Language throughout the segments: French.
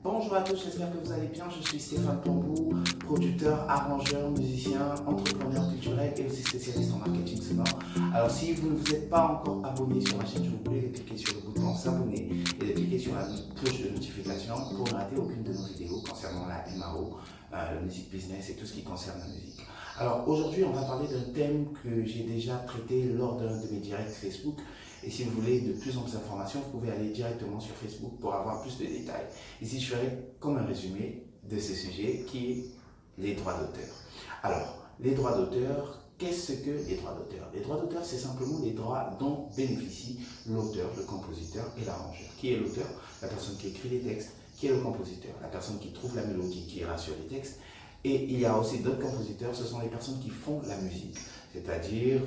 Bonjour à tous, j'espère que vous allez bien. Je suis Stéphane Pambou, producteur, arrangeur, musicien, entrepreneur culturel et aussi spécialiste en marketing sonore. Alors si vous ne vous êtes pas encore abonné sur ma chaîne, je vous prie de cliquer sur le bouton s'abonner et de cliquer sur la cloche de notification pour ne rater aucune de nos vidéos concernant la MAO, le music business et tout ce qui concerne la musique. Alors aujourd'hui, on va parler d'un thème que j'ai déjà traité lors d'un de mes directs Facebook. Et si vous voulez de plus en plus d'informations, vous pouvez aller directement sur Facebook pour avoir plus de détails. Ici, je ferai comme un résumé de ce sujet qui est les droits d'auteur. Alors, les droits d'auteur, qu'est-ce que les droits d'auteur? Les droits d'auteur, c'est simplement les droits dont bénéficie l'auteur, le compositeur et l'arrangeur. Qui est l'auteur? La personne qui écrit les textes. Qui est le compositeur? La personne qui trouve la mélodie, qui ira sur les textes. Et il y a aussi d'autres compositeurs, ce sont les personnes qui font la musique, c'est-à-dire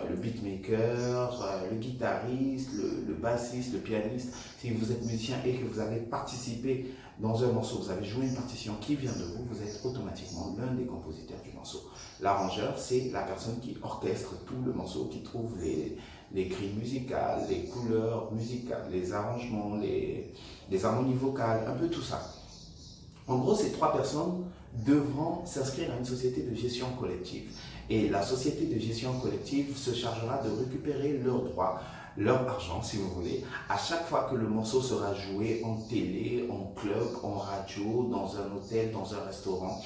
le beatmaker, le guitariste, le bassiste, le pianiste. Si vous êtes musicien et que vous avez participé dans un morceau, vous avez joué une partition qui vient de vous, vous êtes automatiquement l'un des compositeurs du morceau. L'arrangeur, c'est la personne qui orchestre tout le morceau, qui trouve les grilles musicales, les couleurs musicales, les arrangements, les harmonies vocales, un peu tout ça. En gros, ces trois personnes devront s'inscrire à une société de gestion collective. Et la société de gestion collective se chargera de récupérer leurs droits, leur argent, si vous voulez, à chaque fois que le morceau sera joué en télé, en club, en radio, dans un hôtel, dans un restaurant,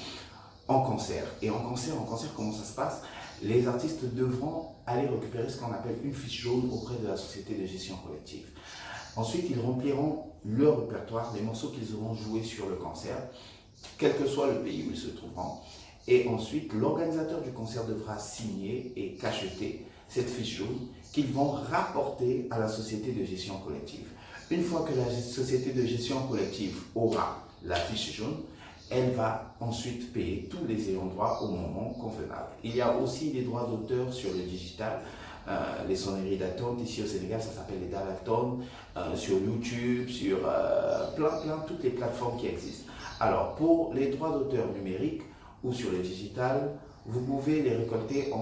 en concert. Et en concert, comment ça se passe? Les artistes devront aller récupérer ce qu'on appelle une fiche jaune auprès de la société de gestion collective. Ensuite, ils rempliront leur répertoire, les morceaux qu'ils auront joués sur le concert, quel que soit le pays où ils se trouveront. Et ensuite, l'organisateur du concert devra signer et cacheter cette fiche jaune qu'ils vont rapporter à la société de gestion collective. Une fois que la société de gestion collective aura la fiche jaune, elle va ensuite payer tous les ayants droit au moment convenable. Il y a aussi les droits d'auteur sur le digital, les sonneries d'attente. Ici au Sénégal, ça s'appelle les Dalatones, sur YouTube, sur toutes les plateformes qui existent. Alors, pour les droits d'auteur numériques ou sur le digital, vous pouvez les récolter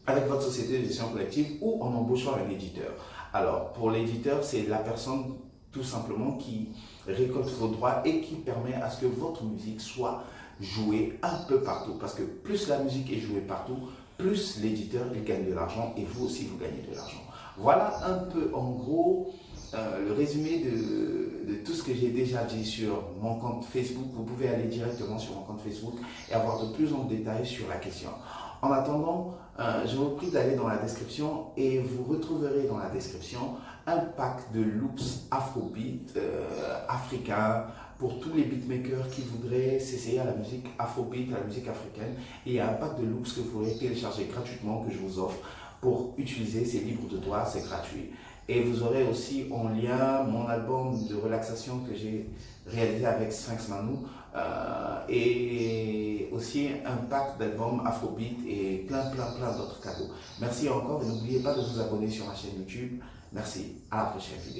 avec votre société de gestion collective ou en embauchant un éditeur. Alors, pour l'éditeur, c'est la personne tout simplement qui récolte vos droits et qui permet à ce que votre musique soit jouée un peu partout. Parce que plus la musique est jouée partout, plus l'éditeur il gagne de l'argent et vous aussi vous gagnez de l'argent. Voilà un peu en gros le résumé de tout ce que j'ai déjà dit sur mon compte Facebook. Vous pouvez aller directement sur mon compte Facebook et avoir de plus en détails sur la question. En attendant, je vous prie d'aller dans la description et vous retrouverez dans la description un pack de loops afrobeat africains pour tous les beatmakers qui voudraient s'essayer à la musique afrobeat, à la musique africaine. Et il y a un pack de loops que vous pourrez télécharger gratuitement que je vous offre pour utiliser. C'est libre de droit, c'est gratuit. Et vous aurez aussi en lien mon album de relaxation que j'ai réalisé avec Sphinx Manou et aussi un pack d'albums Afrobeat et plein d'autres cadeaux. Merci encore et n'oubliez pas de vous abonner sur ma chaîne YouTube. Merci, à la prochaine vidéo.